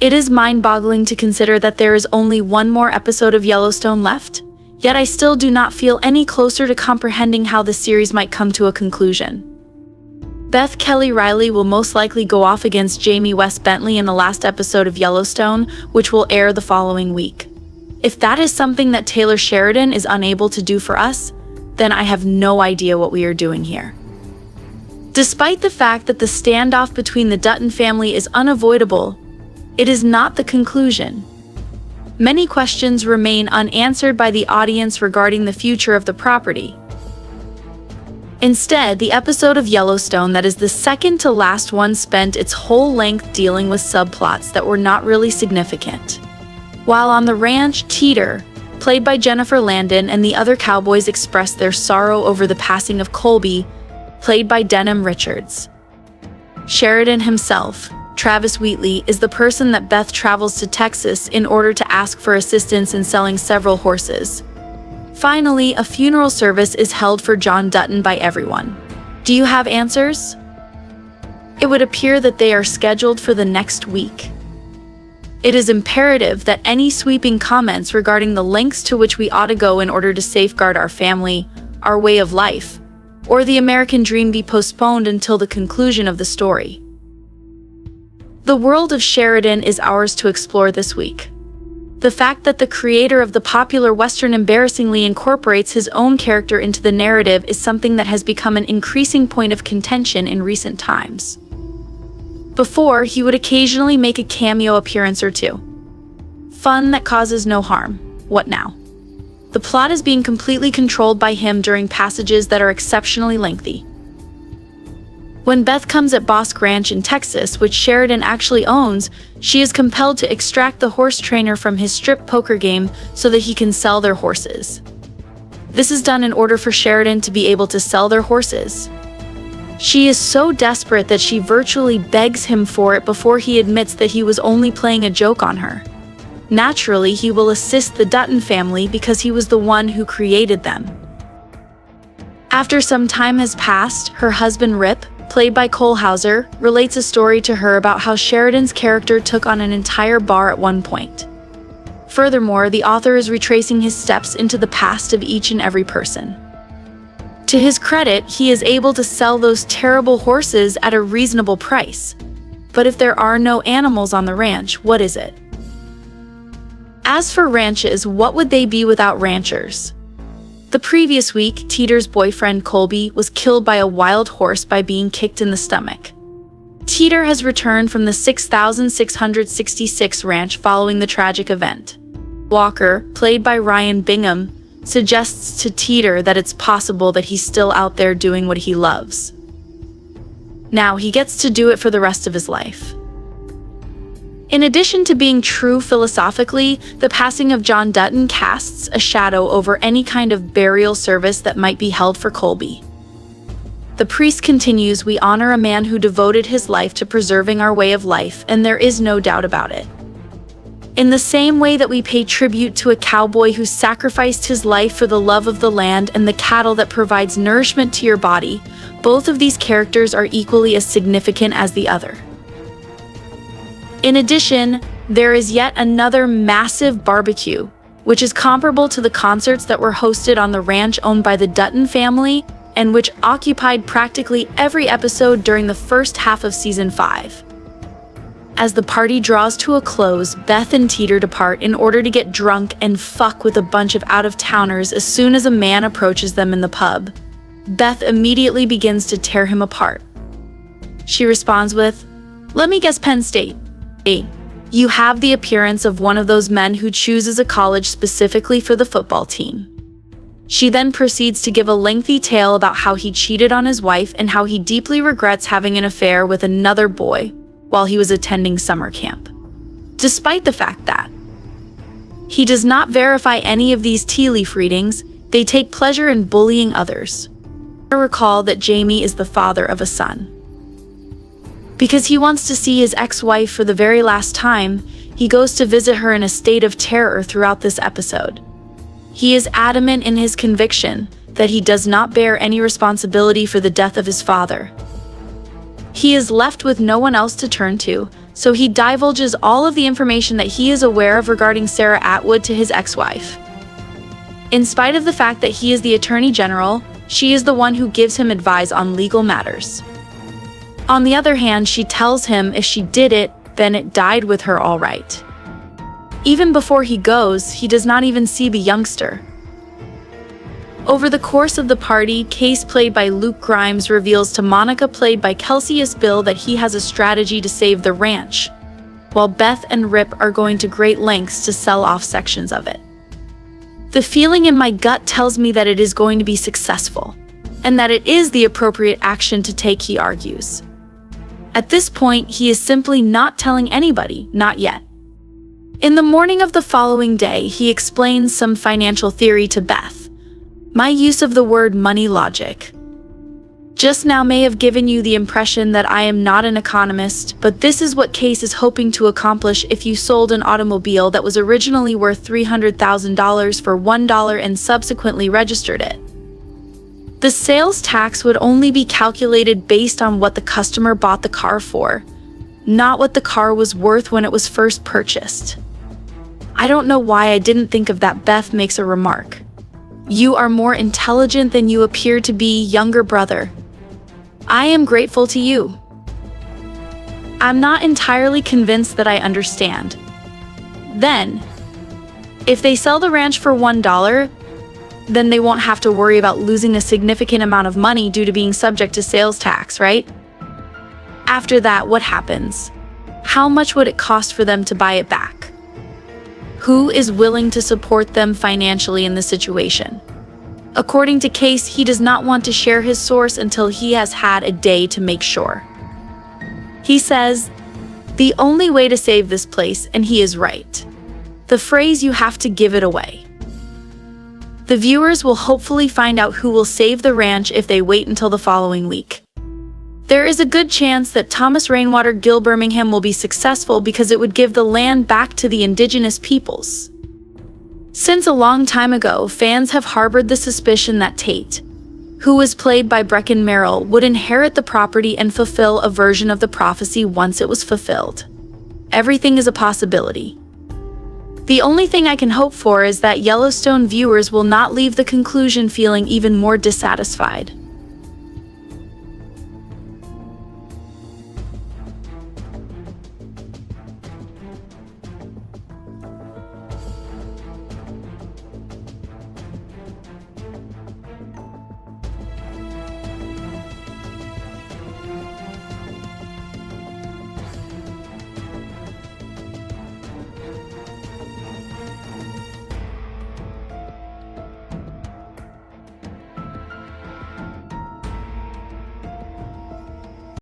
It is mind-boggling to consider that there is only one more episode of Yellowstone left, yet I still do not feel any closer to comprehending how the series might come to a conclusion. Beth Kelly Riley will most likely go off against Jamie West Bentley in the last episode of Yellowstone, which will air the following week. If that is something that Taylor Sheridan is unable to do for us, then I have no idea what we are doing here. Despite the fact that the standoff between the Dutton family is unavoidable, it is not the conclusion. Many questions remain unanswered by the audience regarding the future of the property. Instead, the episode of Yellowstone that is the second to last one spent its whole length dealing with subplots that were not really significant. While on the ranch, Teeter, played by Jennifer Landon, and the other cowboys expressed their sorrow over the passing of Colby, played by Denham Richards. Sheridan himself, Travis Wheatley, is the person that Beth travels to Texas in order to ask for assistance in selling several horses. Finally, a funeral service is held for John Dutton by everyone. Do you have answers? It would appear that they are scheduled for the next week. It is imperative that any sweeping comments regarding the lengths to which we ought to go in order to safeguard our family, our way of life, or the American dream be postponed until the conclusion of the story. The world of Sheridan is ours to explore this week. The fact that the creator of the popular Western embarrassingly incorporates his own character into the narrative is something that has become an increasing point of contention in recent times. Before, he would occasionally make a cameo appearance or two. Fun that causes no harm. What now? The plot is being completely controlled by him during passages that are exceptionally lengthy. When Beth comes at Bosque Ranch in Texas, which Sheridan actually owns, she is compelled to extract the horse trainer from his strip poker game so that he can sell their horses. This is done in order for Sheridan to be able to sell their horses. She is so desperate that she virtually begs him for it before he admits that he was only playing a joke on her. Naturally, he will assist the Dutton family because he was the one who created them. After some time has passed, her husband Rip, played by Cole Hauser, relates a story to her about how Sheridan's character took on an entire bar at one point. Furthermore, the author is retracing his steps into the past of each and every person. To his credit, he is able to sell those terrible horses at a reasonable price. But if there are no animals on the ranch, what is it? As for ranches, what would they be without ranchers? The previous week, Teeter's boyfriend Colby was killed by a wild horse by being kicked in the stomach. Teeter has returned from the 6,666 ranch following the tragic event. Walker, played by Ryan Bingham, suggests to Teeter that it's possible that he's still out there doing what he loves. Now he gets to do it for the rest of his life. In addition to being true philosophically, the passing of John Dutton casts a shadow over any kind of burial service that might be held for Colby. The priest continues, "We honor a man who devoted his life to preserving our way of life, and there is no doubt about it." In the same way that we pay tribute to a cowboy who sacrificed his life for the love of the land and the cattle that provides nourishment to your body, both of these characters are equally as significant as the other. In addition, there is yet another massive barbecue, which is comparable to the concerts that were hosted on the ranch owned by the Dutton family and which occupied practically every episode during the first half of season 5. As the party draws to a close, Beth and Teeter depart in order to get drunk and fuck with a bunch of out-of-towners as soon as a man approaches them in the pub. Beth immediately begins to tear him apart. She responds with, "Let me guess, Penn State. You have the appearance of one of those men who chooses a college specifically for the football team." She then proceeds to give a lengthy tale about how he cheated on his wife and how he deeply regrets having an affair with another boy while he was attending summer camp. Despite the fact that he does not verify any of these tea leaf readings, they take pleasure in bullying others. Recall that Jamie is the father of a son. Because he wants to see his ex-wife for the very last time, he goes to visit her in a state of terror throughout this episode. He is adamant in his conviction that he does not bear any responsibility for the death of his father. He is left with no one else to turn to, so he divulges all of the information that he is aware of regarding Sarah Atwood to his ex-wife. In spite of the fact that he is the Attorney General, she is the one who gives him advice on legal matters. On the other hand, she tells him if she did it, then it died with her all right. Even before he goes, he does not even see the youngster. Over the course of the party, KAYCE, played by Luke Grimes, reveals to Monica, played by KAYCE Bill, that he has a strategy to save the ranch, while Beth and Rip are going to great lengths to sell off sections of it. The feeling in my gut tells me that it is going to be successful, and that it is the appropriate action to take, he argues. At this point, he is simply not telling anybody, not yet. In the morning of the following day, he explains some financial theory to Beth. My use of the word money logic just now may have given you the impression that I am not an economist, but this is what KAYCE is hoping to accomplish if you sold an automobile that was originally worth $300,000 for $1 and subsequently registered it. The sales tax would only be calculated based on what the customer bought the car for, not what the car was worth when it was first purchased. I don't know why I didn't think of that, Beth makes a remark. You are more intelligent than you appear to be, younger brother. I am grateful to you. I'm not entirely convinced that I understand. Then, if they sell the ranch for $1, then they won't have to worry about losing a significant amount of money due to being subject to sales tax, right? After that, what happens? How much would it cost for them to buy it back? Who is willing to support them financially in this situation? According to KAYCE, he does not want to share his source until he has had a day to make sure. He says, the only way to save this place, and he is right. The phrase, you have to give it away. The viewers will hopefully find out who will save the ranch if they wait until the following week. There is a good chance that Thomas Rainwater Gill Birmingham will be successful because it would give the land back to the indigenous peoples. Since a long time ago, fans have harbored the suspicion that Tate, who was played by Breckin Merrill, would inherit the property and fulfill a version of the prophecy once it was fulfilled. Everything is a possibility. The only thing I can hope for is that Yellowstone viewers will not leave the conclusion feeling even more dissatisfied.